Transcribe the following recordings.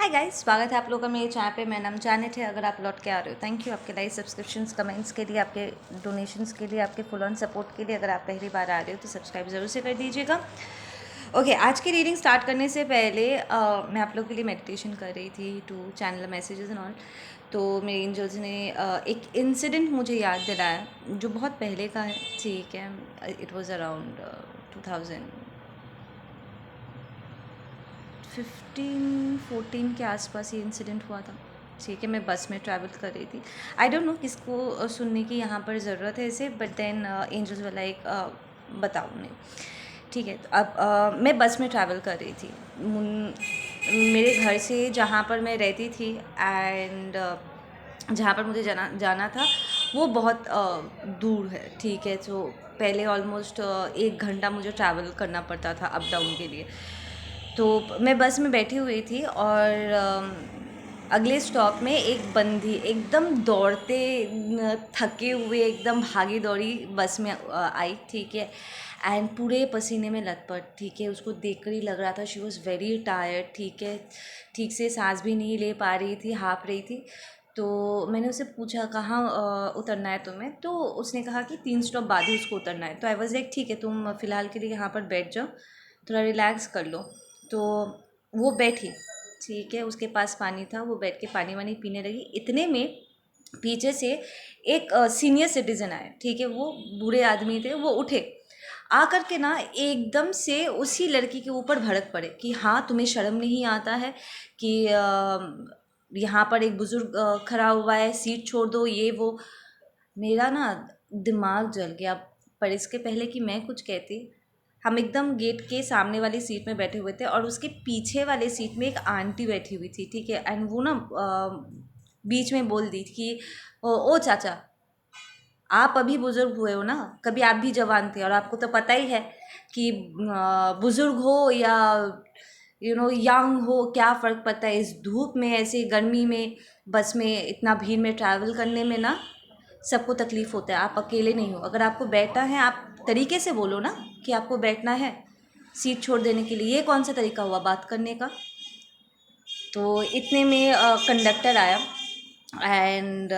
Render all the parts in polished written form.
Hi guys, स्वागत है आप लोगों का मेरे चैनल पे। मेरा नाम जानत है। अगर आप लौट के आ रहे हो, थैंक यू आपके लाइक, सब्सक्रिप्शंस, कमेंट्स के लिए, आपके डोनेशंस के लिए, आपके फुल ऑन सपोर्ट के लिए। अगर आप पहली बार आ रहे हो तो सब्सक्राइब ज़रूर से कर दीजिएगा। ओके, आज की रीडिंग स्टार्ट करने से पहले मैं आप लोगों के लिए मेडिटेशन कर रही थी to channel messages and all. तो मेरे एंजल्स ने एक इंसिडेंट मुझे याद दिलाया जो बहुत पहले का है। ठीक है, इट वॉज़ अराउंड 2015-14 के आसपास ये इंसिडेंट हुआ था। ठीक है, मैं बस में ट्रैवल कर रही थी। आई डोंट नो किसको सुनने की यहाँ पर ज़रूरत है इसे, बट देन एंजल्स वाला एक बताओ नहीं। ठीक है, तो अब मैं बस में ट्रैवल कर रही थी। मेरे घर से जहाँ पर मैं रहती थी एंड जहाँ पर मुझे जाना था वो बहुत दूर है। ठीक है, तो पहले ऑलमोस्ट 1 घंटा मुझे ट्रैवल करना पड़ता था अप डाउन के लिए। तो मैं बस में बैठी हुई थी और अगले स्टॉप में एक बंदी एकदम दौड़ते थके हुए एकदम भागी दौड़ी बस में आई। ठीक है, एंड पूरे पसीने में लथपथ। ठीक है, उसको देखकर ही लग रहा था शी वॉज़ वेरी टायर्ड। ठीक है, ठीक से सांस भी नहीं ले पा रही थी, हाँफ रही थी। तो मैंने उससे पूछा कहाँ उतरना है तुम्हें। तो उसने कहा कि 3 स्टॉप बाद ही उसको उतरना है। तो आई वॉज लाइक ठीक है, तुम फ़िलहाल के लिए यहाँ पर बैठ जाओ, थोड़ा रिलैक्स कर लो। तो वो बैठी। ठीक है, उसके पास पानी था, वो बैठ के पानी वानी पीने लगी। इतने में पीछे से एक सीनियर सिटीज़न आए। ठीक है, वो बूढ़े आदमी थे। वो उठे, आकर के ना एकदम से उसी लड़की के ऊपर भड़क पड़े कि हाँ तुम्हें शर्म नहीं आता है कि यहाँ पर एक बुज़ुर्ग खड़ा हुआ है, सीट छोड़ दो, ये वो। मेरा ना दिमाग जल गया। पर इसके पहले कि मैं कुछ कहती, हम एकदम गेट के सामने वाली सीट में बैठे हुए थे और उसके पीछे वाले सीट में एक आंटी बैठी हुई थी। ठीक है, एंड वो ना बीच में बोल दी कि ओ चाचा, आप अभी बुज़ुर्ग हुए हो ना, कभी आप भी जवान थे और आपको तो पता ही है कि बुज़ुर्ग हो या यंग हो, क्या फ़र्क पड़ता है इस धूप में, ऐसे गर्मी में, बस में इतना भीड़ में ट्रैवल करने में ना सबको तकलीफ़ होता है। आप अकेले नहीं हो। अगर आपको बैठना है, आप तरीके से बोलो ना कि आपको बैठना है, सीट छोड़ देने के लिए। ये कौन सा तरीका हुआ बात करने का। तो इतने में कंडक्टर आया एंड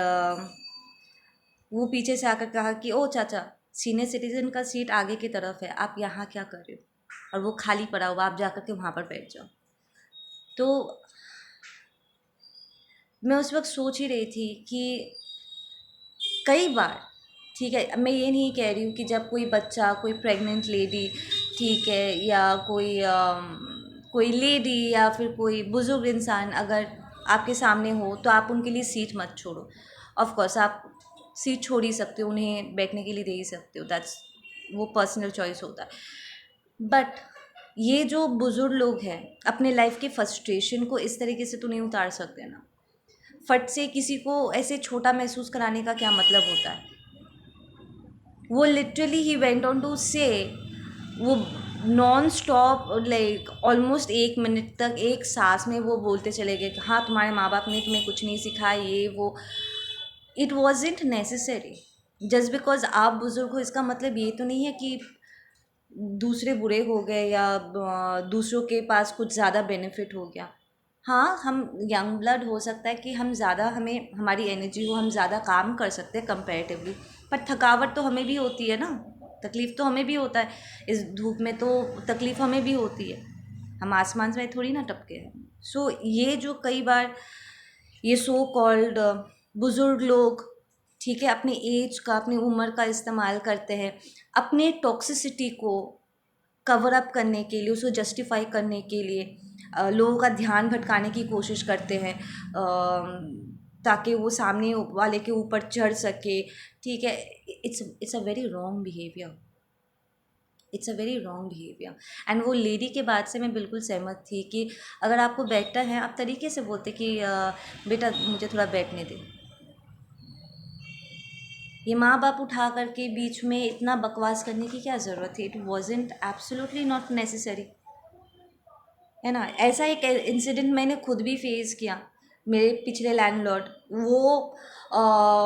वो पीछे से आकर कहा कि ओ चाचा, सीनियर सिटीज़न का सीट आगे की तरफ है, आप यहाँ क्या कर रहे हो, और वो खाली पड़ा हुआ, आप जा कर के वहाँ पर बैठ जाओ। तो मैं उस वक्त सोच ही रही थी कि कई बार, ठीक है, मैं ये नहीं कह रही हूँ कि जब कोई बच्चा, कोई प्रेग्नेंट लेडी, ठीक है, या कोई लेडी या फिर कोई बुज़ुर्ग इंसान अगर आपके सामने हो तो आप उनके लिए सीट मत छोड़ो। ऑफ कोर्स आप सीट छोड़ ही सकते हो, उन्हें बैठने के लिए दे ही सकते हो, दैट्स वो पर्सनल चॉइस होता है। बट ये जो बुज़ुर्ग लोग हैं, अपने लाइफ के फ्रस्ट्रेशन को इस तरीके से तो नहीं उतार सकते ना। फट से किसी को ऐसे छोटा महसूस कराने का क्या मतलब होता है। वो लिटरली ही वेंट ऑन टू से, वो non stop like almost 1 minute तक एक सांस में वो बोलते चले गए कि हाँ तुम्हारे माँ बाप ने तुम्हें कुछ नहीं सिखाया, ये वो। It wasn't necessary. Just because आप बुज़ुर्ग हो इसका मतलब ये तो नहीं है कि दूसरे बुरे हो गए या दूसरों के पास कुछ ज़्यादा बेनिफिट हो गया। हाँ, हम यंग ब्लड हो सकता है कि हम ज़्यादा, हमें हमारी एनर्जी हो, हम ज़्यादा काम कर सकते हैं कंपैरेटिवली, पर थकावट तो हमें भी होती है ना, तकलीफ़ तो हमें भी होता है। इस धूप में तो तकलीफ़ हमें भी होती है, हम आसमान से थोड़ी ना टपके हैं। सो ये जो कई बार ये सो कॉल्ड बुज़ुर्ग लोग, ठीक है, अपने एज का, अपनी उम्र का इस्तेमाल करते हैं अपने टॉक्सिसिटी को कवर अप करने के लिए, उसको जस्टिफाई करने के लिए, लोगों का ध्यान भटकाने की कोशिश करते हैं ताकि वो सामने वाले के ऊपर चढ़ सके। ठीक है, it's a very wrong behaviour, it's a very wrong behaviour. And वो लेडी के बाद से मैं बिल्कुल सहमत थी कि अगर आपको बैठना है, आप तरीके से बोलते कि बेटा मुझे थोड़ा बैठने दे। ये माँ बाप उठा करके बीच में इतना बकवास करने की क्या ज़रूरत है। It wasn't absolutely not necessary, है ना। ऐसा एक इंसिडेंट मैंने खुद भी फेस किया। मेरे पिछले लैंडलॉर्ड, वो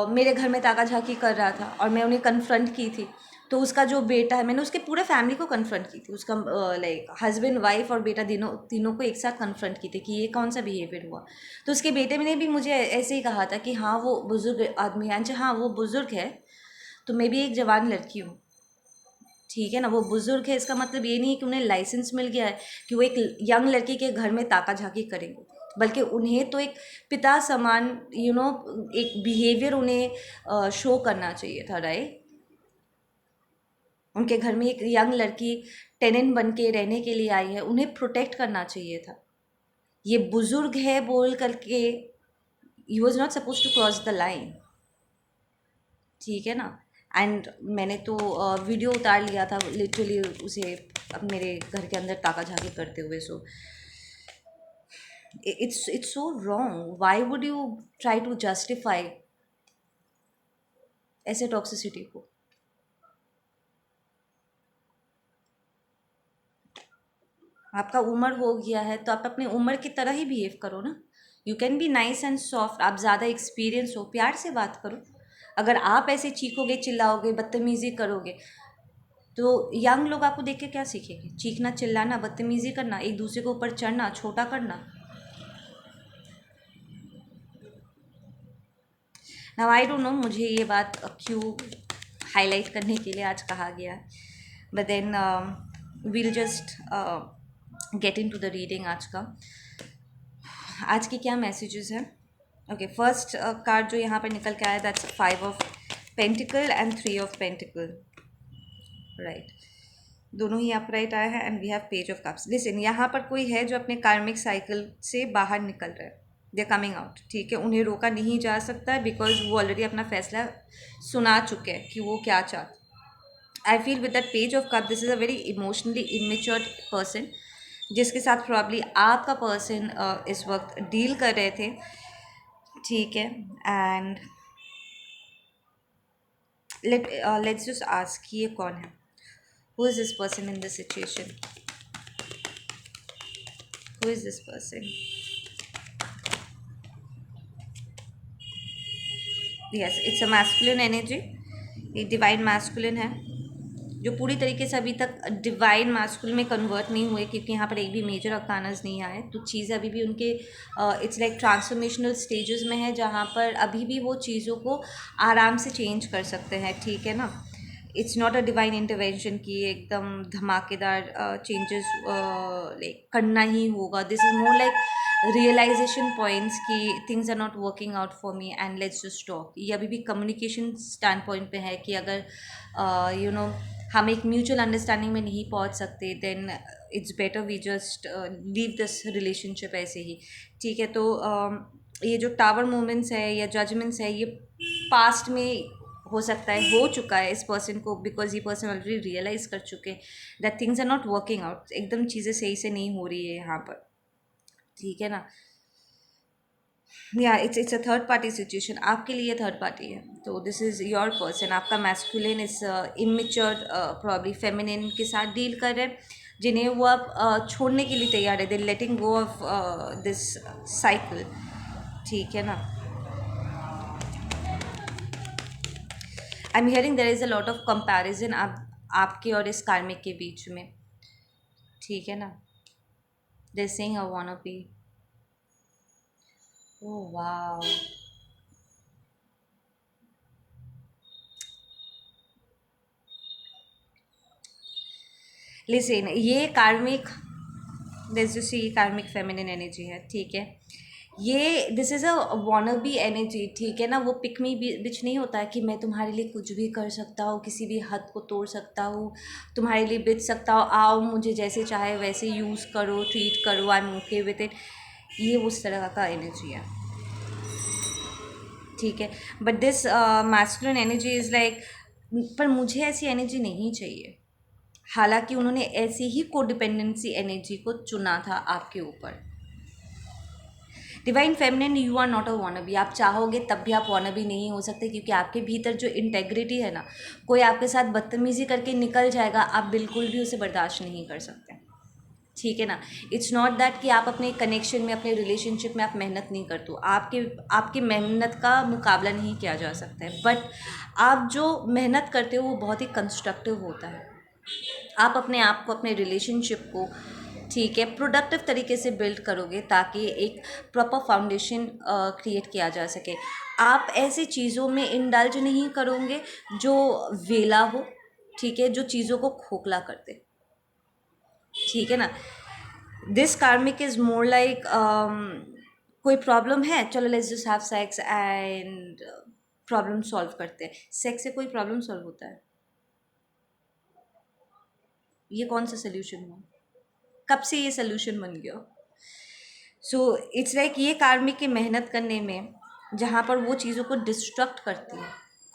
मेरे घर में ताका झाकी कर रहा था और मैं उन्हें कन्फ्रंट की थी। तो उसका जो बेटा है, मैंने उसके पूरे फैमिली को कन्फ्रंट की थी, उसका लाइक हस्बैंड वाइफ और बेटा तीनों को एक साथ कन्फ्रंट की थी कि ये कौन सा बिहेवियर हुआ। तो उसके बेटे ने भी मुझे ऐसे ही कहा था कि हाँ वो बुज़ुर्ग आदमी है, हाँ वो बुज़ुर्ग है, तो मैं भी एक जवान लड़की हूँ, ठीक है ना, वो बुज़ुर्ग है, इसका मतलब ये नहीं है कि उन्हें लाइसेंस मिल गया है कि वो एक यंग लड़की के घर में ताका झाकी करेंगे, बल्कि उन्हें तो एक पिता समान एक बिहेवियर उन्हें शो करना चाहिए था, राइट। उनके घर में एक यंग लड़की टेनेंट बन के रहने के लिए आई है, उन्हें प्रोटेक्ट करना चाहिए था। ये बुजुर्ग है बोल करके ही was not supposed to cross the line, ठीक है ना। एंड मैंने तो वीडियो उतार लिया था लिटरली उसे अब मेरे घर के अंदर ताका झाकी करते हुए। So it's so wrong, why would you try to justify ऐसे टॉक्सिसिटी को। आपका उम्र हो गया है तो आप अपनी उम्र की तरह ही बिहेव करो ना। You can be nice and soft, आप ज़्यादा एक्सपीरियंस हो, प्यार से बात करो। अगर आप ऐसे चीखोगे, चिल्लाओगे, बदतमीज़ी करोगे तो यंग लोग आपको देख के क्या सीखेंगे? चीखना, चिल्लाना, बदतमीज़ी करना, एक दूसरे के ऊपर चढ़ना, छोटा करना। नाउ आई डोंट नो मुझे ये बात क्यों हाईलाइट करने के लिए आज कहा गया, but then we'll just get into the reading. आज के क्या मैसेजेस हैं? ओके, फर्स्ट कार्ड जो यहाँ पर निकल के आया, that's 5 of pentacle and 3 of pentacle, right. दोनों ही अपराइट आया है and we have page of cups. Listen, यहाँ पर कोई है जो अपने कार्मिक साइकिल से बाहर निकल रहा है, दे कमिंग आउट, ठीक है। उन्हें रोका नहीं जा सकता है बिकॉज वो ऑलरेडी अपना फैसला सुना चुके हैं कि वो क्या चाहते। I feel with that page of cup this is a very emotionally immature person जिसके साथ प्रॉब्ली आपका पर्सन इस वक्त डील कर रहे थे, ठीक है। एंड लेट्स जस्ट आस्क ये कौन है, who is this person in this situation, who is this person? yes, it's a masculine energy, ये डिवाइन मैस्कुलिन है जो पूरी तरीके से अभी तक डिवाइन मैस्कुलिन में कन्वर्ट नहीं हुए क्योंकि यहाँ पर एक भी मेजर अरकानस नहीं आए। तो चीज़ें अभी भी उनके इट्स लाइक ट्रांसफॉर्मेशनल स्टेजेस में है जहाँ पर अभी भी वो चीज़ों को आराम से चेंज कर सकते हैं, ठीक है ना। It's not a divine intervention की एकदम धमाकेदार चेंजेस लाइक करना ही होगा। This is more like realisation points की things are not working out for me and let's just talk. ये अभी भी कम्युनिकेशन स्टैंड पॉइंट पे है कि अगर हम एक म्यूचुअल अंडरस्टैंडिंग में नहीं पहुंच सकते then it's better we just leave this relationship ऐसे ही, ठीक है। तो ये जो टावर मोमेंट्स है या जजमेंट्स है ये पास्ट में हो सकता है हो चुका है इस पर्सन को, बिकॉज ये पर्सन ऑलरेडी रियलाइज कर चुके हैं that things are not working out, एकदम चीज़ें सही से नहीं हो रही है यहाँ पर, ठीक है ना। या it's a third party situation, आपके लिए थर्ड पार्टी है। तो दिस इज़ योर पर्सन, आपका मैस्कुलिन इस इमेच्योर प्रॉब्ली फेमिनिन के साथ डील कर रहे हैं जिन्हें वो अब छोड़ने के लिए तैयार है, they letting go of this cycle, ठीक है ना। I am hearing there is a lot of comparison आपके और इस कार्मिक के बीच में, ठीक है ना। They saying I wanna be, oh wow, listen ये कार्मिक जैसे ये कार्मिक फेमिनिन एनर्जी है, ठीक है। ये this is a wannabe energy, ठीक है ना। वो पिक मी बिच नहीं होता है कि मैं तुम्हारे लिए कुछ भी कर सकता हूँ, किसी भी हद को तोड़ सकता हूँ, तुम्हारे लिए बिच सकता हूँ, आओ मुझे जैसे चाहे वैसे यूज़ करो, ट्रीट करो, I am okay with it. ये उस तरह का एनर्जी है, ठीक है। But this masculine energy is like, पर मुझे ऐसी एनर्जी नहीं चाहिए। हालांकि उन्होंने ऐसी ही कोडिपेंडेंसी एनर्जी को चुना था आपके ऊपर। Divine feminine, you are not a wannabe, आप चाहोगे तब भी आप वॉनबी नहीं हो सकते क्योंकि आपके भीतर जो इंटेग्रिटी है ना, कोई आपके साथ बदतमीज़ी करके निकल जाएगा, आप बिल्कुल भी उसे बर्दाश्त नहीं कर सकते, ठीक है ना। इट्स नॉट दैट कि आप अपने कनेक्शन में, अपने रिलेशनशिप में आप मेहनत नहीं करते हो, आपकी मेहनत का मुकाबला नहीं किया जा सकता है, बट आप जो मेहनत करते हो वो बहुत ही कंस्ट्रक्टिव होता है। आप अपने आप को, अपने रिलेशनशिप को, ठीक है, प्रोडक्टिव तरीके से बिल्ड करोगे ताकि एक प्रॉपर फाउंडेशन क्रिएट किया जा सके। आप ऐसी चीज़ों में इंडल्ज नहीं करोगे जो वेला हो, ठीक है, जो चीज़ों को खोखला कर दे, ठीक है ना। दिस कार्मिक इज मोर लाइक कोई प्रॉब्लम है, चलो let's just have sex and problem solve करते हैं। सेक्स से कोई प्रॉब्लम सॉल्व होता है? ये कौन सा सोल्यूशन हुआ? कब से ये सोल्यूशन बन गया? सो इट्स लाइक ये कार्मिक की मेहनत करने में जहाँ पर वो चीज़ों को डिस्ट्रक्ट करती है।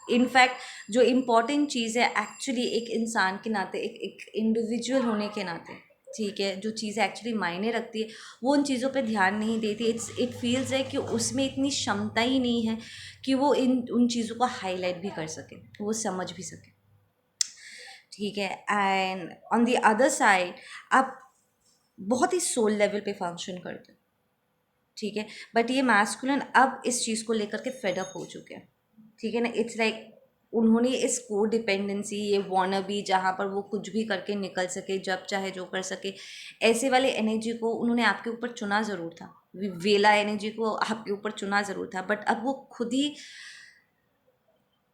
इनफैक्ट जो इम्पॉर्टेंट चीज़ है एक्चुअली एक इंसान के नाते, एक इंडिविजुअल होने के नाते, ठीक है, जो चीज़ें एक्चुअली मायने रखती है वो उन चीज़ों पे ध्यान नहीं देती। इट फील्स है कि उसमें इतनी क्षमता ही नहीं है कि वो उन चीज़ों को हाईलाइट भी कर सके, वो समझ भी सके, ठीक है। And on the other side आप बहुत ही सोल लेवल पे फंक्शन करते हो, ठीक है, बट ये मैस्कुलिन अब इस चीज़ को लेकर के फेडअप हो चुके हैं, ठीक है ना। इट्स लाइक उन्होंने इस को डिपेंडेंसी, ये वॉनबी जहाँ पर वो कुछ भी करके निकल सके, जब चाहे जो कर सके, ऐसे वाले एनर्जी को उन्होंने आपके ऊपर चुना ज़रूर था, वेला एनर्जी को आपके ऊपर चुना ज़रूर था, बट अब वो खुद ही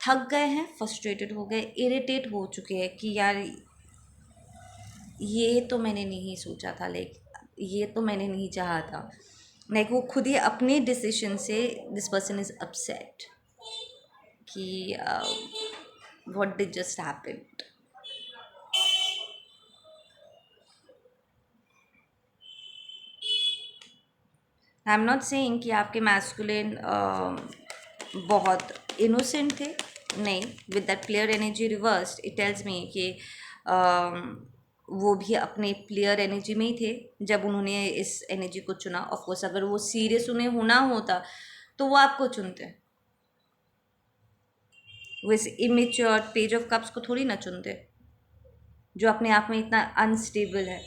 थक गए हैं, फ्रस्ट्रेटेड हो गए, इरिटेट हो चुके हैं कि यार ये तो मैंने नहीं सोचा था, लाइक ये तो मैंने नहीं चाहा था, लाइक वो खुद ही अपने डिसीजन से दिस पर्सन इज अपसेट कि what did just happened. I am not saying कि आपके मैस्कुलिन बहुत इनोसेंट थे, नहीं, with that player energy reversed it tells me कि वो भी अपने प्लेयर एनर्जी में ही थे जब उन्होंने इस एनर्जी को चुना। ऑफकोर्स अगर वो सीरियस उन्हें होना होता तो वो आपको चुनते, वो इस इमेच्योर पेज ऑफ कप्स को थोड़ी ना चुनते, जो अपने आप में इतना अनस्टेबल है,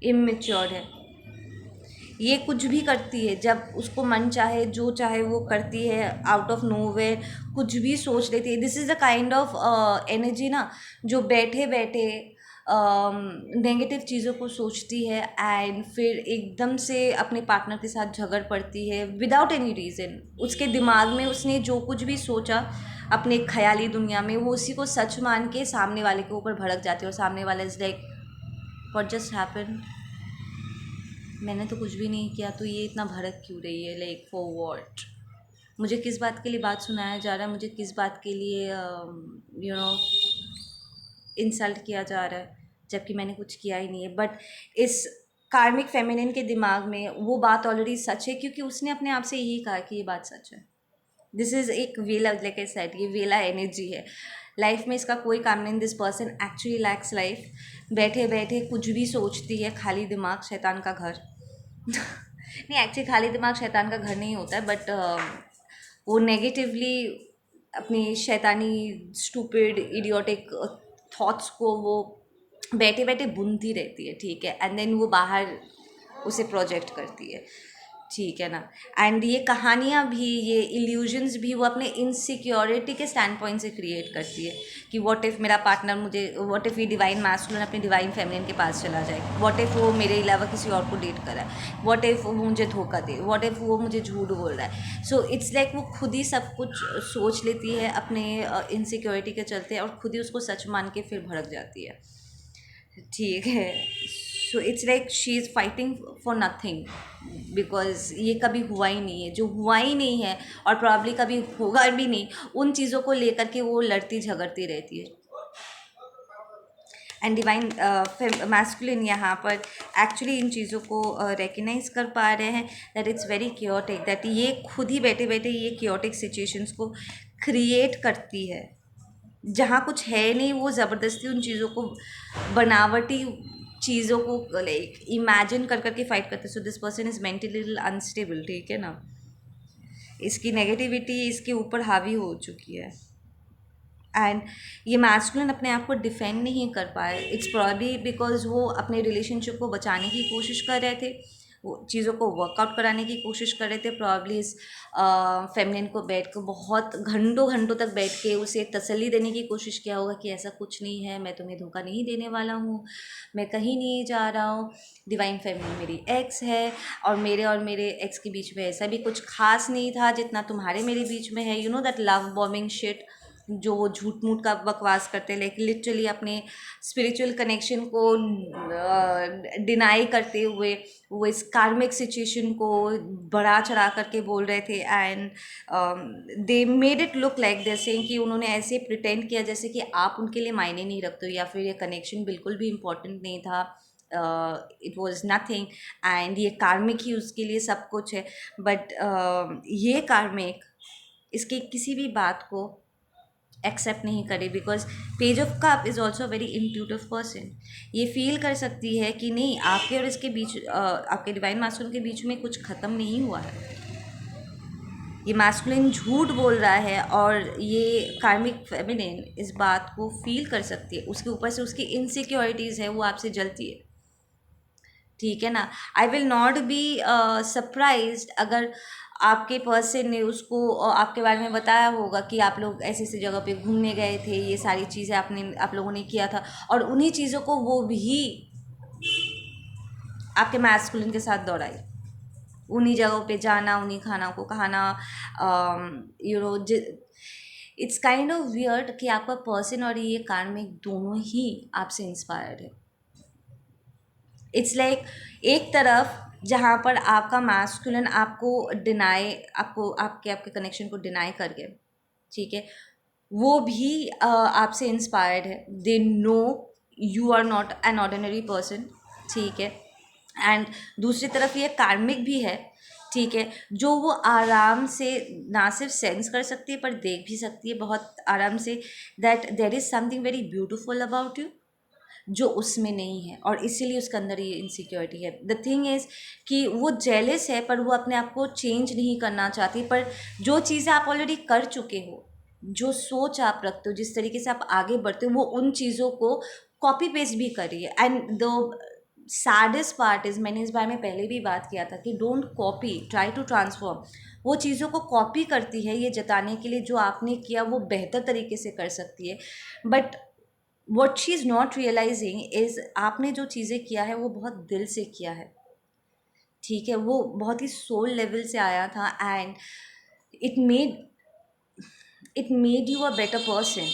इमेच्योर है। ये कुछ भी करती है, जब उसको मन चाहे जो चाहे वो करती है, आउट ऑफ नोवेयर कुछ भी सोच लेती है। This is the kind of energy ना जो बैठे बैठे नेगेटिव चीज़ों को सोचती है एंड फिर एकदम से अपने पार्टनर के साथ झगड़ पड़ती है विदाउट एनी रीज़न। उसके दिमाग में उसने जो कुछ भी सोचा अपने ख्याली दुनिया में, वो उसी को सच मान के सामने वाले के ऊपर भड़क जाती है, और सामने वाला is like what just happened, मैंने तो कुछ भी नहीं किया, तो ये इतना भड़क क्यों रही है, लाइक फॉर व्हाट, मुझे किस बात के लिए बात सुनाया जा रहा है, मुझे किस बात के लिए यू नो इंसल्ट किया जा रहा है, जबकि मैंने कुछ किया ही नहीं है। बट इस कार्मिक फेमिनिन के दिमाग में वो बात ऑलरेडी सच है, क्योंकि उसने अपने आप से यही कहा कि ये बात सच है। दिस इज़ एक वेला, लाइक आई सेड, ये वेला एनर्जी है। लाइफ में इसका कोई काम नहीं। This person actually lakhs life, बैठे बैठे कुछ भी सोचती है, खाली दिमाग शैतान का घर। नहीं, एक्चुअली खाली दिमाग शैतान का घर नहीं होता है, बट वो नेगेटिवली अपनी शैतानी स्टूपिड इडियोटिक थॉट्स को वो बैठे बैठे बुनती रहती है, ठीक है, एंड देन वो बाहर उसे प्रोजेक्ट करती है, ठीक है ना। एंड ये कहानियाँ भी, ये इल्यूजन्स भी वो अपने इनसिक्योरिटी के स्टैंड पॉइंट से क्रिएट करती है कि व्हाट इफ़ मेरा पार्टनर मुझे, व्हाट इफ़ ये डिवाइन मैस्कुलिन अपने डिवाइन फेमिनिन के पास चला जाए, व्हाट इफ़ वो मेरे अलावा किसी और को डेट करा है, व्हाट इफ़ वो मुझे धोखा दे, व्हाट इफ़ वो मुझे झूठ बोल रहा है। सो इट्स लाइक वो खुद ही सब कुछ सोच लेती है अपने इनसिक्योरिटी के चलते, और खुद ही उसको सच मान के फिर भड़क जाती है, ठीक है। So it's like she is fighting for nothing, because ये कभी हुआ ही नहीं है, जो हुआ ही नहीं है और प्रॉब्ली कभी होगा भी नहीं, उन चीज़ों को लेकर के वो लड़ती झगड़ती रहती है। एंड डिवाइन मैस्कुलिन यहाँ पर एक्चुअली इन चीज़ों को रिकग्नाइज कर पा रहे हैं that it's very chaotic, that ये खुद ही बैठे बैठे ये क्योटिक सिचुएशंस को क्रिएट करती है। जहाँ कुछ है नहीं वो ज़बरदस्ती उन चीज़ों को, बनावटी चीज़ों को लाइक इमेजिन कर करके फाइट करते। So this person is mentally unstable, ठीक है ना। इसकी नेगेटिविटी इसके ऊपर हावी हो चुकी है। एंड ये मैस्कुलिन अपने आप को डिफेंड नहीं कर पाए. इट्स प्रॉब्ली बिकॉज वो अपने रिलेशनशिप को बचाने की कोशिश कर रहे थे, वो चीज़ों को वर्कआउट कराने की कोशिश कर रहे थे. प्रॉब्ली इस फेमिनिन को बैठ के बहुत घंटों घंटों तक बैठ के उसे तसल्ली देने की कोशिश किया होगा कि ऐसा कुछ नहीं है, मैं तुम्हें धोखा नहीं देने वाला हूँ, मैं कहीं नहीं जा रहा हूँ, डिवाइन फेमिनिन मेरी एक्स है और मेरे एक्स के बीच में ऐसा भी कुछ खास नहीं था जितना तुम्हारे मेरे बीच में है. You know that love bombing shit जो वो झूठ मूठ का बकवास करते हैं, लाइक लिटरली अपने स्पिरिचुअल कनेक्शन को डिनाई करते हुए वो इस कार्मिक सिचुएशन को बढ़ा चढ़ा करके बोल रहे थे. And they made it look like जैसे कि उन्होंने ऐसे प्रिटेंड किया जैसे कि आप उनके लिए मायने नहीं रखते हो या फिर ये कनेक्शन बिल्कुल भी इम्पोर्टेंट नहीं था. इट वॉज नथिंग एंड ये कार्मिक ही उसके लिए सब कुछ है. बट ये कार्मिक इसकी किसी भी बात को एक्सेप्ट नहीं करे because page of cup is also very intuitive person. ये फील कर सकती है कि नहीं, आपके और इसके बीच आपके डिवाइन मास्कुलिन के बीच में कुछ ख़त्म नहीं हुआ है. ये मास्कुलिन झूठ बोल रहा है और ये कार्मिक फेमिनिन इस बात को फील कर सकती है. उसके ऊपर से उसकी इनसिक्योरिटीज़ है, वो आपसे जलती है. ठीक है ना. I will not be surprised अगर आपके पर्सन ने उसको आपके बारे में बताया होगा कि आप लोग ऐसी ऐसी जगह पे घूमने गए थे, ये सारी चीज़ें आप लोगों ने किया था, और उन्हीं चीज़ों को वो भी आपके मैस्कुलिन के साथ दौड़ाई. उन्हीं जगहों पे जाना, उन्हीं खाना को खाना, you know it's kind of weird कि आपका पर्सन और ये कार्मिक दोनों ही आपसे इंस्पायर्ड है. इट्स लाइक एक तरफ जहाँ पर आपका मैस्कुलिन आपको डिनाई, आपको आपके आपके कनेक्शन को डिनाई करके, ठीक है, वो भी आपसे इंस्पायर्ड है. They know you are not an ordinary person. ठीक है. एंड दूसरी तरफ ये कार्मिक भी है. ठीक है, जो वो आराम से ना सिर्फ सेंस कर सकती है पर देख भी सकती है बहुत आराम से that there is something very beautiful about you जो उसमें नहीं है, और इसीलिए उसके अंदर ये इनसिक्योरिटी है. द थिंग इज़ कि वो जेलस है पर वो अपने आप को चेंज नहीं करना चाहती. पर जो चीज़ें आप ऑलरेडी कर चुके हो, जो सोच आप रखते हो, जिस तरीके से आप आगे बढ़ते हो, वो उन चीज़ों को कॉपी पेस्ट भी करिए. And the saddest part is, मैंने इस बारे में पहले भी बात किया था कि don't copy, try to transform. वो चीज़ों को कॉपी करती है ये जताने के लिए जो आपने किया वो बेहतर तरीके से कर सकती है. But what she is not realizing is आपने जो चीज़ें किया है वो बहुत दिल से किया है. ठीक है, वो बहुत ही सोल लेवल से आया था. And it made you a better person.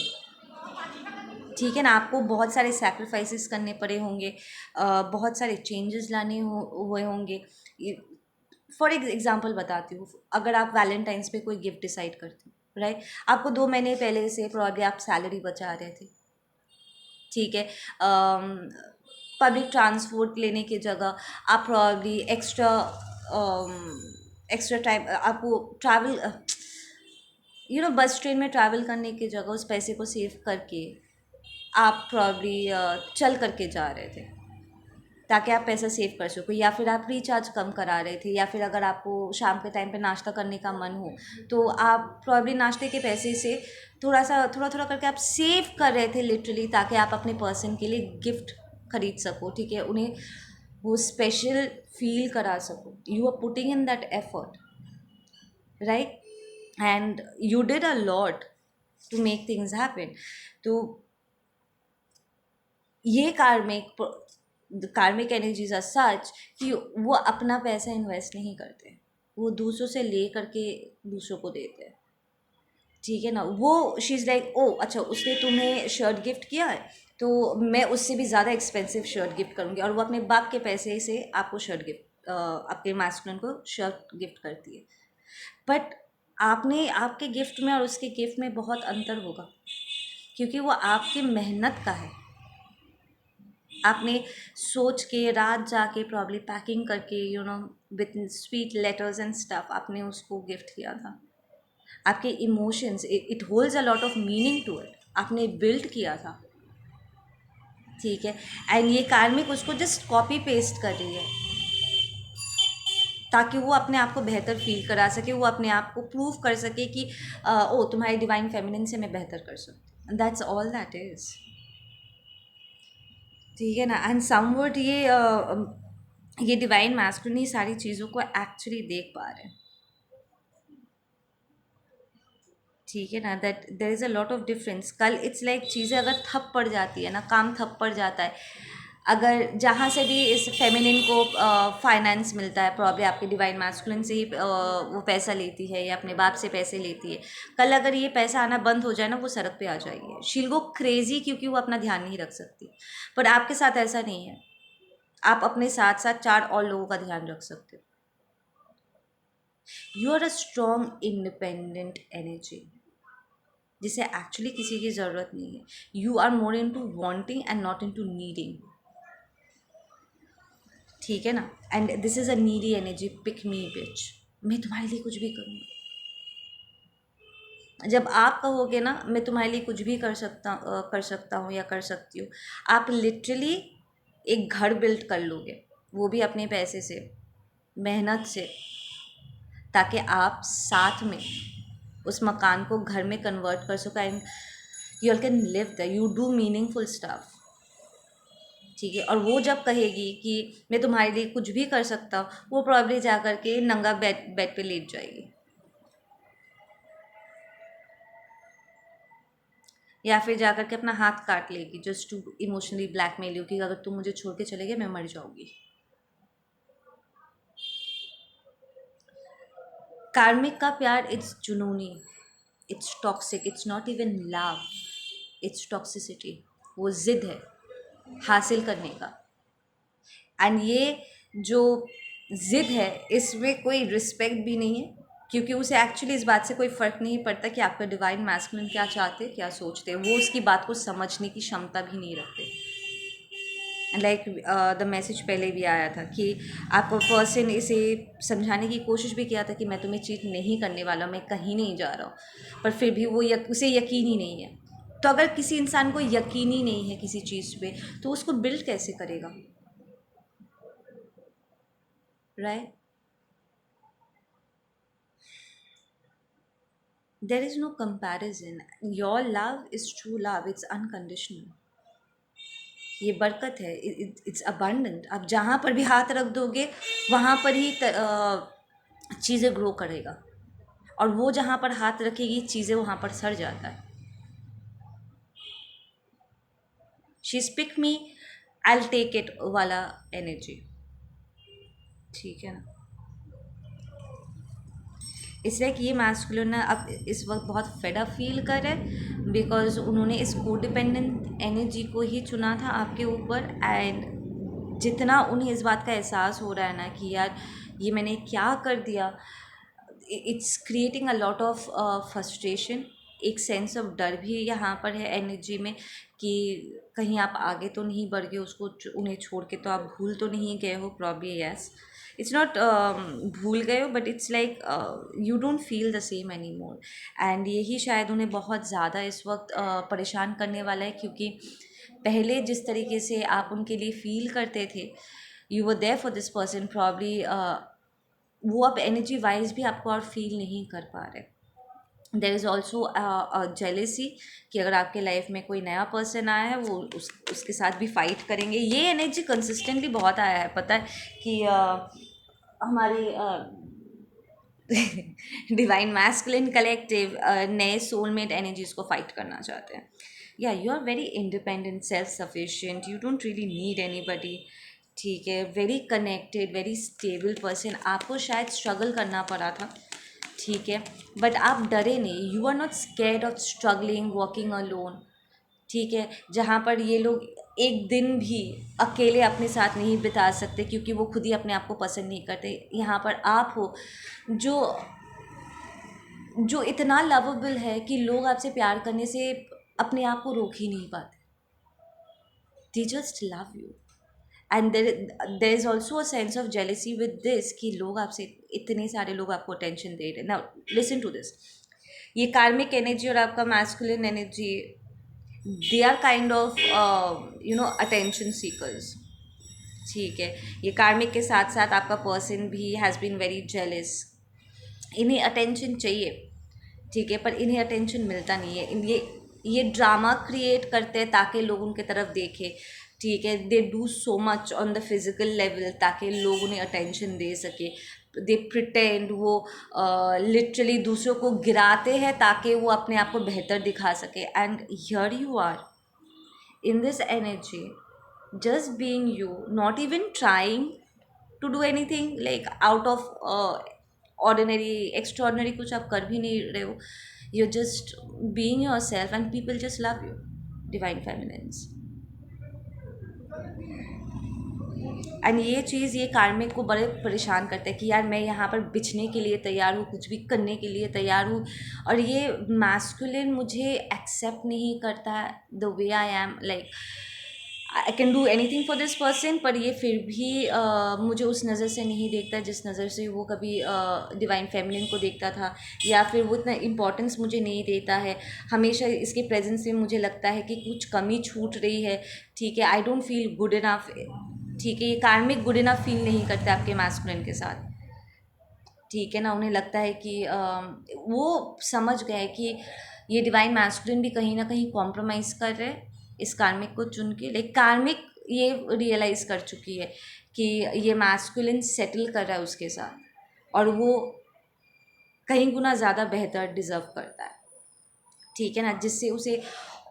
ठीक है ना. आपको बहुत सारे सैक्रिफाइसेस करने पड़े होंगे, बहुत सारे चेंजेस लाने हुए होंगे. फॉर एग्जांपल बताती हूँ, अगर आप वैलेंटाइंस पे कोई गिफ्ट डिसाइड करते हो, राइट, आपको 2 महीने पहले से प्रॉब्लम आप सैलरी बचा रहे थे. ठीक है, पब्लिक ट्रांसपोर्ट लेने की जगह आप प्रॉब्ली एक्स्ट्रा टाइम आपको ट्रैवल बस ट्रेन में ट्रैवल करने की जगह उस पैसे को सेव करके आप प्रॉब्ली चल करके जा रहे थे ताकि आप पैसा सेव कर सको, या फिर आप रिचार्ज कम करा रहे थे, या फिर अगर आपको शाम के टाइम पे नाश्ता करने का मन हो तो आप प्रॉब्ली नाश्ते के पैसे से थोड़ा थोड़ा करके आप सेव कर रहे थे लिटरली, ताकि आप अपने पर्सन के लिए गिफ्ट खरीद सको. ठीक है, उन्हें वो स्पेशल फील करा सको. You are putting in that effort, right, and you did a lot to make things happen. तो ये कार्मिक एनर्जीज आर सच कि वो अपना पैसा इन्वेस्ट नहीं करते, वो दूसरों से ले करके दूसरों को देते हैं. ठीक है ना. वो शी इज़ लाइक, ओ अच्छा उसने तुम्हें शर्ट गिफ्ट किया है तो मैं उससे भी ज़्यादा एक्सपेंसिव शर्ट गिफ्ट करूँगी, और वो अपने बाप के पैसे से आपको शर्ट गिफ्ट आपके मैस्कुलिन को शर्ट गिफ्ट करती है. बट आपके गिफ्ट में और उसके गिफ्ट में बहुत अंतर होगा, क्योंकि वो आपकी मेहनत का है. आपने सोच के रात जाके प्रॉब्ली पैकिंग करके with sweet letters and stuff आपने उसको गिफ्ट किया था. आपके emotions, it holds a lot of meaning to it. आपने बिल्ड किया था. ठीक है, एंड ये कार्मिक उसको जस्ट कॉपी पेस्ट कर रही है ताकि वो अपने आप को बेहतर फील करा सके, वो अपने आप को प्रूव कर सके कि ओ तुम्हारे डिवाइन फेमिनिन से मैं बेहतर कर सकती हूँ. That's all that is. ठीक है ना। एंड समवट ये डिवाइन मैस्कुलिन ये सारी चीज़ों को एक्चुअली देख पा रहे हैं। ठीक है ना। That there is a lot of difference. कल इट्स लाइक चीज़ें अगर ठप पड़ जाती है ना, काम ठप पड़ जाता है, अगर जहाँ से भी इस फेमिनिन को फाइनेंस मिलता है, प्रॉब्लम आपके डिवाइन मैस्कुलिन से ही वो पैसा लेती है या अपने बाप से पैसे लेती है, कल अगर ये पैसा आना बंद हो जाए ना, वो सड़क पे आ जाएगी, शील गो क्रेजी, क्योंकि वो अपना ध्यान नहीं रख सकती। पर आपके साथ ऐसा नहीं है, आप अपने साथ साथ 4 और लोगों का ध्यान रख सकते हो। You are a strong independent energy जिसे एक्चुअली किसी की ज़रूरत नहीं है। You are more into wanting and not into needing. ठीक है ना। And this is a needy energy, pick me bitch. मैं तुम्हारे लिए कुछ भी करूँगा। जब आप कहोगे ना मैं तुम्हारे लिए कुछ भी कर सकता हूँ या कर सकती हूँ, आप लिटरली एक घर बिल्ड कर लोगे, वो भी अपने पैसे से, मेहनत से, ताकि आप साथ में उस मकान को घर में कन्वर्ट कर सको and you all can live the you do meaningful stuff. ठीक है। और वो जब कहेगी कि मैं तुम्हारे लिए कुछ भी कर सकता हूँ, वो प्रॉब्लली जा कर के नंगा बेड पे लेट जाएगी, या फिर जा कर के अपना हाथ काट लेगी just to emotionally blackmail you कि अगर तुम मुझे छोड़ के चले गए मैं मर जाऊंगी। कार्मिक का प्यार इट्स जुनूनी, it's toxic, it's not even love, it's toxicity. वो जिद है हासिल करने का। एंड ये जो जिद है इसमें कोई रिस्पेक्ट भी नहीं है, क्योंकि उसे एक्चुअली इस बात से कोई फ़र्क नहीं पड़ता कि आपका डिवाइन मैस्कुलिन क्या चाहते, क्या सोचते। वो उसकी बात को समझने की क्षमता भी नहीं रखते। लाइक द मैसेज पहले भी आया था कि आपको पर्सन इसे समझाने की कोशिश भी किया था कि मैं तुम्हें चीट नहीं करने वाला, मैं कहीं नहीं जा रहा हूँ, पर फिर भी वो उसे यकीन ही नहीं है। तो अगर किसी इंसान को यकीन ही नहीं है किसी चीज़ पे, तो उसको बिल्ड कैसे करेगा, right? There is no comparison. Your love is true love, it's unconditional. ये बरकत है, इट्स अबंडेंट। आप जहाँ पर भी हाथ रख दोगे वहाँ पर ही चीज़ें ग्रो करेगा, और वो जहाँ पर हाथ रखेगी चीज़ें वहाँ पर सड़ जाता है। She speak me, I take it वाला एनर्जी। ठीक है ना। इसलिए कि ये मैस्कुलिन अब इस वक्त बहुत फेड अप फील कर रहे हैं, बिकॉज उन्होंने इस कोडिपेंडेंट एनर्जी को ही चुना था आपके ऊपर। एंड जितना उन्हें इस बात का एहसास हो रहा है ना कि यार ये मैंने क्या कर दिया, it's creating a lot of frustration. एक सेंस ऑफ डर भी यहाँ पर है एनर्जी में कि कहीं आप आगे तो नहीं बढ़ गए, उसको उन्हें छोड़ के तो आप भूल तो नहीं गए हो, प्रॉब्ली यस। इट्स नॉट भूल गए हो, but it's like you don't feel the same any more. And यही शायद उन्हें बहुत ज़्यादा इस वक्त परेशान करने वाला है, क्योंकि पहले जिस तरीके से आप उनके लिए फील करते थे, you were there for this person, probably वो अब एनर्जी वाइज भी आपको और फील नहीं कर पा रहे। देर इज़ ऑल्सो जेलेसी कि अगर आपके लाइफ में कोई नया पर्सन आया है वो उसके साथ भी फाइट करेंगे। ये एनर्जी कंसिस्टेंटली बहुत आया है, पता है कि हमारे डिवाइन मैस्कुलिन कलेक्टिव नए सोलमेट एनर्जीज को फाइट करना चाहते हैं। या you are very independent, self sufficient, you don't really need anybody. ठीक है। Very connected, very stable person. आपको शायद स्ट्रगल करना पड़ा था, ठीक है, बट आप डरे नहीं। You are not scared of struggling, walking alone. ठीक है। जहाँ पर ये लोग एक दिन भी अकेले अपने साथ नहीं बिता सकते, क्योंकि वो खुद ही अपने आप को पसंद नहीं करते। यहाँ पर आप हो जो जो इतना लवेबल है कि लोग आपसे प्यार करने से अपने आप को रोक ही नहीं पाते। They just love you. And there is also a sense of jealousy with this कि लोग आपसे, इतने सारे लोग आपको अटेंशन दे रहे हैं। Now listen to this. ये कार्मिक एनर्जी और आपका masculine energy, they are kind of attention seekers. ठीक है। ये कार्मिक के साथ साथ आपका पर्सन भी हैज़ बीन वेरी जेलस। इन्हें अटेंशन चाहिए, ठीक है, पर इन्हें अटेंशन मिलता नहीं है। ये ये ड्रामा क्रिएट करते हैं ताकि लोग उनके तरफ देखें, ठीक है। They do so much on the physical level ताकि लोग उन्हें अटेंशन दे सके। दे प्रिटेंड, वो लिटरली दूसरों को गिराते हैं ताकि वो अपने आप को बेहतर दिखा सके। And here you are in this energy, just being you, not even trying to do anything like out of ordinary extraordinary, कुछ आप कर भी नहीं रहे हो, you're just being yourself and people just love you, divine feminines। And ये चीज़ ये कार्मिक को बड़े परेशान करता है कि यार मैं यहाँ पर बिछने के लिए तैयार हूँ, कुछ भी करने के लिए तैयार हूँ, और ये मैस्कुलिन मुझे एक्सेप्ट नहीं करता the way I am, like I can do anything for this person, पर ये फिर भी मुझे उस नज़र से नहीं देखता जिस नज़र से वो कभी डिवाइन फेमिनिन को देखता था, या फिर वो इतना इम्पोर्टेंस मुझे नहीं देता है। हमेशा इसके प्रेजेंस में मुझे लगता है कि कुछ कमी छूट रही है, ठीक है। I don't feel good enough, ठीक है। ये कार्मिक गुड इनफ फील नहीं करते आपके मैस्कुलिन के साथ, ठीक है ना। उन्हें लगता है कि वो समझ गए कि ये डिवाइन मैस्कुलिन भी कहीं ना कहीं कॉम्प्रोमाइज़ कर रहे हैं इस कार्मिक को चुन के। लाइक कार्मिक ये रियलाइज़ कर चुकी है कि ये मैस्कुलिन सेटल कर रहा है उसके साथ, और वो कहीं गुना ज़्यादा बेहतर डिज़र्व करता है, ठीक है ना। जिससे उसे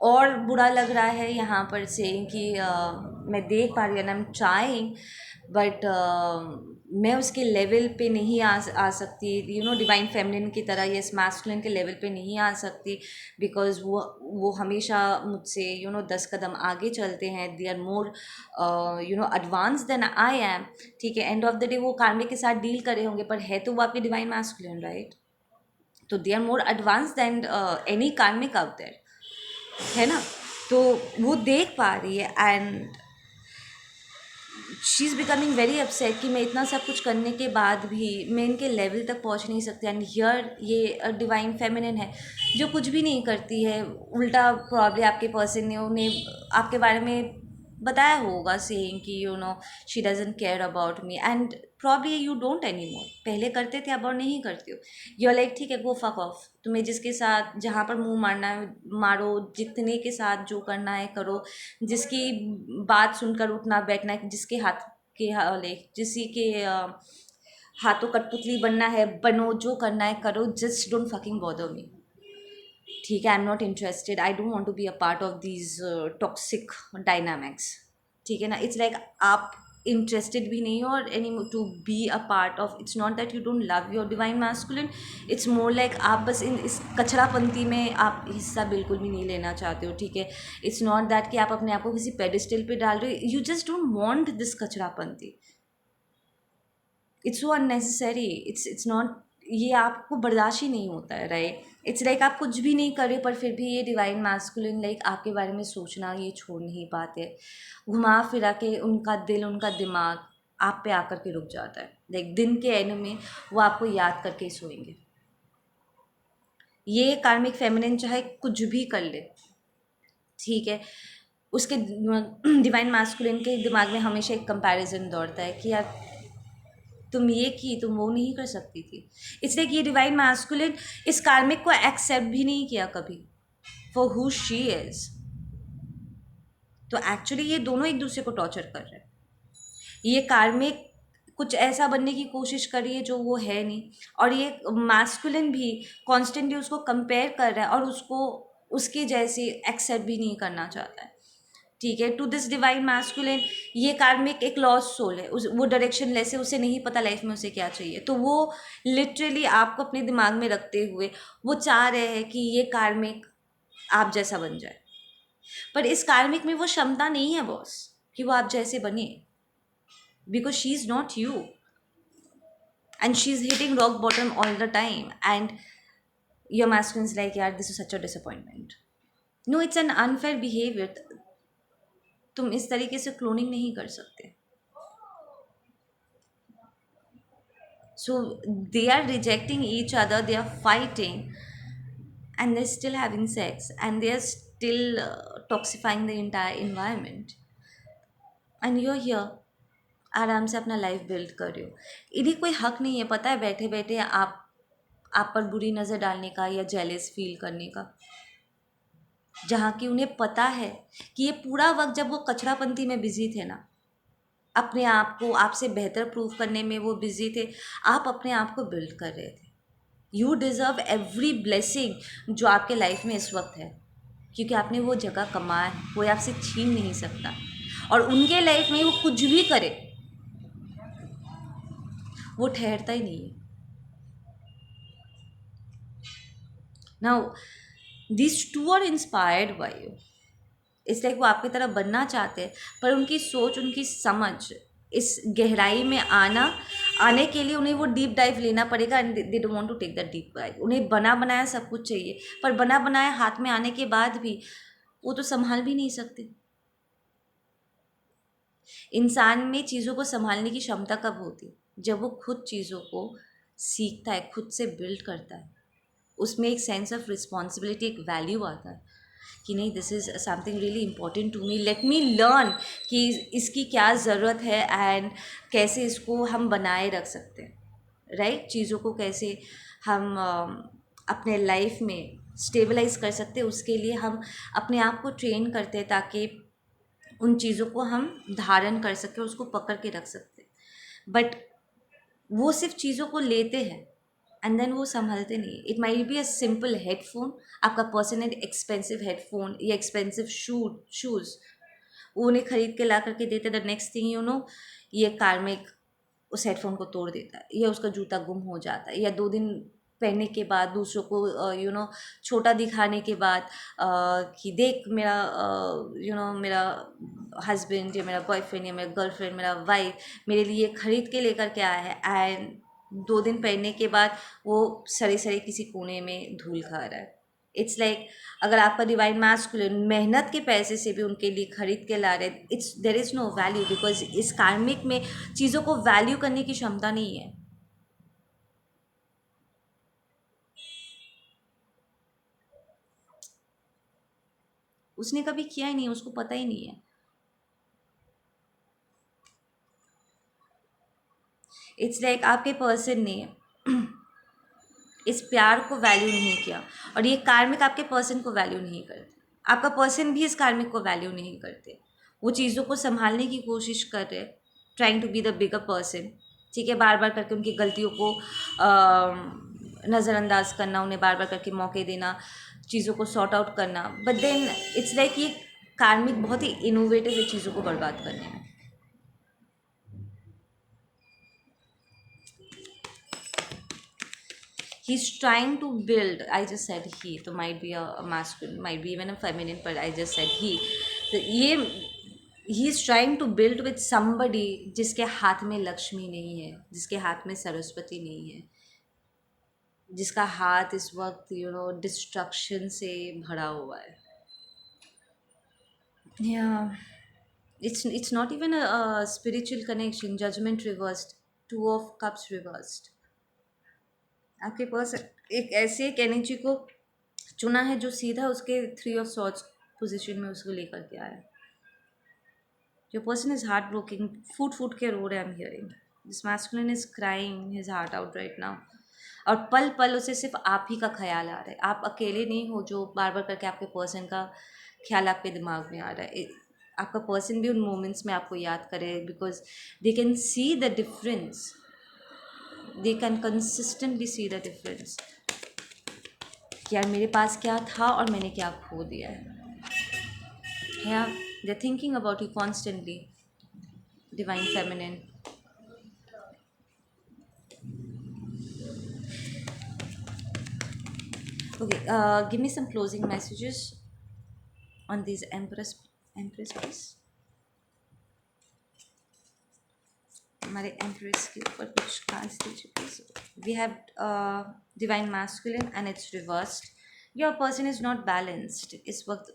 और बुरा लग रहा है यहाँ पर से कि मैं देख पा रही हूँ, आई एम ट्राइंग, बट मैं उसके लेवल पे नहीं आ सकती, यू नो, डिवाइन फेमिनिन की तरह, यस मैस्कुलिन के लेवल पे नहीं आ सकती, बिकॉज वो हमेशा मुझसे, यू नो, 10 कदम आगे चलते हैं। They are more, you know, advance than I am, ठीक है। एंड ऑफ द डे वो कार्मिक के साथ डील करे होंगे, पर है तो वो आपके डिवाइन मैस्कुलिन, राइट। तो they are more advance than any karmic out there, है ना। तो वो देख पा रही है and she is becoming very upset कि मैं इतना सब कुछ करने के बाद भी मैं इनके लेवल तक पहुंच नहीं सकती। एंड हियर ये डिवाइन फेमिनिन है जो कुछ भी नहीं करती है, उल्टा प्रॉब्लम आपके पर्सन ने उन्हें आपके बारे में बताया होगा, सेइंग कि you know she doesn't care about me, and probably you don't any more. पहले करते थे, अब और नहीं करते हो। यू आर लाइक ठीक है, गो फक ऑफ, तुम्हें जिसके साथ जहाँ पर मुंह मारना है मारो, जितने के साथ जो करना है करो, जिसकी बात सुनकर उठना बैठना है, जिसके हाथ के लाइक जिसी के हाथों कठपुतली बनना है बनो, जो करना है करो, just don't fucking bother me, ठीक है। I am not interested, I don't want to be a part of these toxic dynamics, ठीक है ना। इट्स लाइक आप इंटरेस्टेड भी नहीं हो और any two be a part of, it's not that you don't love your divine masculine, it's more like आप बस इस कचरापंथी में आप हिस्सा बिल्कुल भी नहीं लेना चाहते हो, ठीक है। इट्स नॉट दैट कि आप अपने आप को किसी पेडिस्टल पे डाल रहे हो, you just don't want this कचरापंथी, it's so unnecessary, it's not, ये आपको बर्दाश्त ही नहीं होता है, राइट। इट्स लाइक आप कुछ भी नहीं कर रहे पर फिर भी ये डिवाइन मैस्कुलिन लाइक आपके बारे में सोचना ये छोड़ नहीं पाते। घुमा फिरा के उनका दिल, उनका दिमाग आप पे आकर के रुक जाता है, लाइक दिन के एंड में वो आपको याद करके ही सोएंगे। ये कार्मिक फेमिनिन चाहे कुछ भी कर ले, ठीक है, उसके डिवाइन मैस्कुलिन के दिमाग में हमेशा एक कंपैरिजन दौड़ता है कि यार तुम ये की, तुम वो नहीं कर सकती थी। इसलिए कि ये डिवाइन मैस्कुलिन इस कार्मिक को एक्सेप्ट भी नहीं किया कभी फॉर हु शी इज। तो एक्चुअली ये दोनों एक दूसरे को टॉर्चर कर रहे हैं। ये कार्मिक कुछ ऐसा बनने की कोशिश कर रही है जो वो है नहीं, और ये मैस्कुलिन भी कॉन्स्टेंटली उसको कंपेयर कर रहा है और उसको उसके जैसे एक्सेप्ट भी नहीं करना चाहता है, ठीक है। टू दिस डिवाइन मैस्कुलिन ये कार्मिक एक लॉस्ट सोल है, वो डायरेक्शन लेस है, उसे नहीं पता लाइफ में उसे क्या चाहिए। तो वो लिटरली आपको अपने दिमाग में रखते हुए वो चाह रहे हैं कि ये कार्मिक आप जैसा बन जाए, पर इस कार्मिक में वो क्षमता नहीं है बॉस कि वो आप जैसे बने, because she is not you and she is hitting rock bottom all the time and your masculine is like यार this is such a disappointment. No, it's an unfair behaviour, तुम इस तरीके से क्लोनिंग नहीं कर सकते। So they are rejecting each other, they are fighting, and they're still having sex, and they are still toxifying the entire environment. And you're here आराम से अपना लाइफ बिल्ड कर रहे हो। इन्हें कोई हक नहीं है, पता है, बैठे बैठे आप पर बुरी नज़र डालने का या जेलस फील करने का। जहाँ की उन्हें पता है कि ये पूरा वक्त जब वो कचरापंथी में बिजी थे ना, अपने आप को आपसे बेहतर प्रूव करने में वो बिजी थे, आप अपने आप को बिल्ड कर रहे थे। यू डिज़र्व एवरी ब्लेसिंग जो आपके लाइफ में इस वक्त है, क्योंकि आपने वो जगह कमाया है, कोई आपसे छीन नहीं सकता। और उनके लाइफ में वो कुछ भी करे, वो ठहरता ही नहीं है। Now this two are inspired by you. इस लाइक वो आपकी तरह बनना चाहते हैं, पर उनकी सोच, उनकी समझ, इस गहराई में आने के लिए उन्हें वो डीप डाइव लेना पड़ेगा, and they don't want to take that deep dive. उन्हें बना बनाया सब कुछ चाहिए, पर बना बनाया हाथ में आने के बाद भी वो तो संभाल भी नहीं सकते। इंसान में चीज़ों को संभालने की क्षमता कब होती है? जब वो खुद चीज़ों को सीखता है, खुद से बिल्ड करता है। उसमें एक सेंस ऑफ रिस्पॉन्सिबिलिटी, एक वैल्यू आता है कि नहीं, this is something really important to me, let me learn कि इसकी क्या ज़रूरत है एंड कैसे इसको हम बनाए रख सकते हैं, राइट? चीज़ों को कैसे हम अपने लाइफ में स्टेबलाइज कर सकते हैं, उसके लिए हम अपने आप को ट्रेन करते हैं ताकि उन चीज़ों को हम धारण कर सकें, उसको पकड़ के रख सकते हैं। बट वो सिर्फ चीज़ों को लेते हैं एंड देन वो संभलते नहीं। It might be a simple headphone, आपका पर्सनल एक्सपेंसिव हेडफोन या एक्सपेंसिव शूज़, वो उन्हें खरीद के ला करके देते, the next thing you know ये कार्मिक उस हेडफोन को तोड़ देता है, या उसका जूता गुम हो जाता है, या 2 दिन पहनने के बाद दूसरों को छोटा दिखाने के बाद कि देख मेरा मेरा हस्बैंड या मेरा बॉयफ्रेंड या मेरा गर्लफ्रेंड, मेरा वाइफ मेरे लिए खरीद के लेकर के आया है, एंड 2 दिन पहनने के बाद वो सड़े सड़े किसी कोने में धूल खा रहा है। इट्स लाइक अगर आपका डिवाइन मैस्कुलिन मेहनत के पैसे से भी उनके लिए खरीद के ला रहे, it's there is no value, because इस कार्मिक में चीज़ों को वैल्यू करने की क्षमता नहीं है। उसने कभी किया ही नहीं, उसको पता ही नहीं है। इट्स लाइक आपके पर्सन ने इस प्यार को वैल्यू नहीं किया, और ये कार्मिक आपके पर्सन को वैल्यू नहीं करते, आपका पर्सन भी इस कार्मिक को वैल्यू नहीं करते। वो चीज़ों को संभालने की कोशिश कर रहे, trying to be the bigger person, ठीक है, बार बार करके उनकी गलतियों को नज़रअंदाज करना, उन्हें बार बार करके मौके देना, चीज़ों को सॉर्ट आउट करना। बट देन इट्स लाइक ये कार्मिक बहुत ही इनोवेटिव है चीज़ों को बर्बाद करने में। He's trying to build, I just said he, तो might be a masculine, might be even a feminine, but I just said he, तो ये he is trying to build with somebody जिसके हाथ में लक्ष्मी नहीं है, जिसके हाथ में सरस्वती नहीं है, जिसका हाथ इस वक्त डिस्ट्रक्शन से भरा हुआ है। Yeah, it's not even a spiritual connection. Judgment reversed, 2 of Cups reversed. आपके पास एक ऐसे एक एनर्जी को चुना है जो सीधा उसके 3 of Swords पोजीशन में उसको लेकर के आया। Your person is heart broking, फूट फूट के रो रहे, I am hearing this masculine is crying his heart out right now, और पल पल उसे सिर्फ आप ही का ख्याल आ रहा है। आप अकेले नहीं हो जो बार बार करके आपके पर्सन का ख्याल आपके दिमाग में आ रहा है। आपका पर्सन भी उन मोमेंट्स में आपको याद करे, because they can see the difference, they can consistently see the difference कि यार मेरे पास क्या था और मैंने क्या खो दिया है। या दे thinking about you constantly, divine feminine. Okay, give me some closing messages on these Empress please. हमारे Empress के ऊपर कुछ खास दीजिए please. We have divine masculine and it's reversed. Your person is not balanced. इस वक्त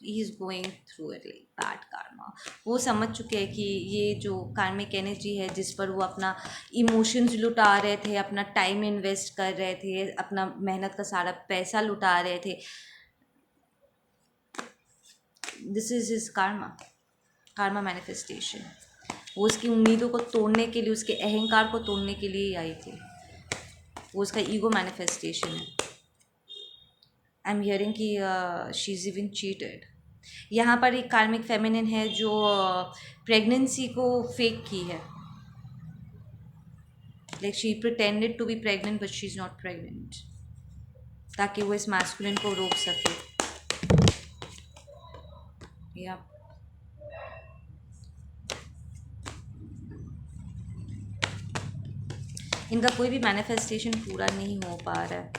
he is going through it like bad karma. वो समझ चुके हैं कि ये जो कार्मिक एनर्जी है जिस पर वो अपना इमोशंस लुटा रहे थे, अपना टाइम इन्वेस्ट कर रहे थे, अपना मेहनत का सारा पैसा लुटा रहे थे, this is his Karma manifestation. वो उसकी उम्मीदों को तोड़ने के लिए, उसके अहंकार को तोड़ने के लिए आई थी। वो उसका ईगो मैनिफेस्टेशन है। आई एम हियरिंग कि शी इज़ इवन चीटेड। यहाँ पर एक कार्मिक फेमिनिन है जो प्रेगनेंसी को फेक की है, like she pretended to be pregnant but she is not pregnant, ताकि वो इस मैस्कुलिन को रोक सके। या इनका कोई भी मैनिफेस्टेशन पूरा नहीं हो पा रहा है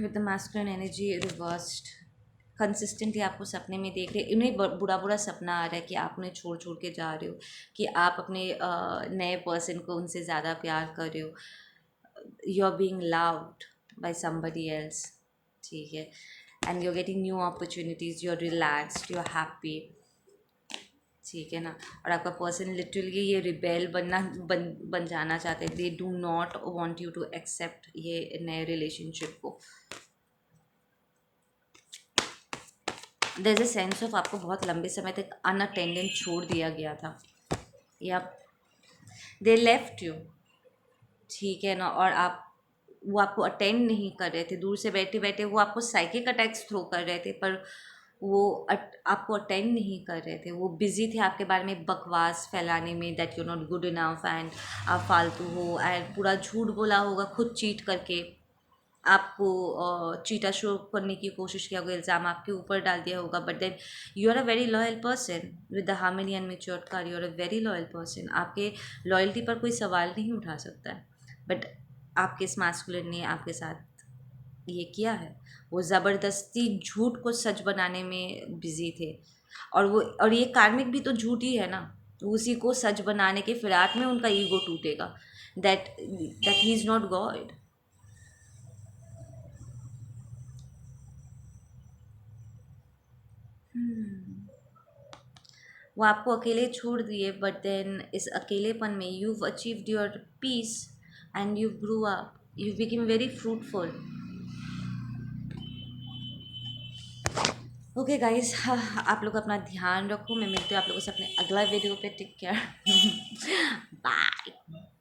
with the masculine energy reversed. Consistently आपको सपने में देख रहे, उन्हें बुरा बुरा सपना आ रहा है कि आप उन्हें छोड़ छोड़ के जा रहे हो, कि आप अपने नए पर्सन को उनसे ज़्यादा प्यार कर रहे हो, you are being loved by somebody else, ठीक है, and you are getting new opportunities, you are relaxed, you are happy, ठीक है ना। और आपका पर्सन लिटरली ये रिबेल बन जाना चाहते हैं, they do not want you to accept ये नए रिलेशनशिप को। There is a sense of आपको बहुत लंबे समय तक अनअटेंडेंट छोड़ दिया गया था, या दे लेफ्ट यू, ठीक है ना। और आप, वो आपको अटेंड नहीं कर रहे थे, दूर से बैठे बैठे वो आपको साइकिक अटैक्स थ्रो कर रहे थे, पर वो आपको अटेंड नहीं कर रहे थे, वो बिजी थे आपके बारे में बकवास फैलाने में, that you not good enough and आप फालतू हो, एंड पूरा झूठ बोला होगा, खुद चीट करके आपको चीटा शो करने की कोशिश किया होगा, इल्ज़ाम आपके ऊपर डाल दिया होगा। But then you are a very loyal person with the harmony and matured car, you are a very loyal person, आपके लॉयल्टी पर कोई सवाल नहीं उठा सकता है। बट आपके इस मैस्कुलिन ने आपके साथ ये किया है, वो ज़बरदस्ती झूठ को सच बनाने में बिजी थे। और ये कार्मिक भी तो झूठ ही है ना, उसी को सच बनाने के फिराक में उनका ईगो टूटेगा, that he is not God. वो आपको अकेले छोड़ दिए, बट देन इस अकेलेपन में you achieved your peace and you grew up, you became very fruitful. Okay guys, आप लोग अपना ध्यान रखो, मैं मिलती हूँ आप लोगों से अपने अगला वीडियो पे। Take care, bye.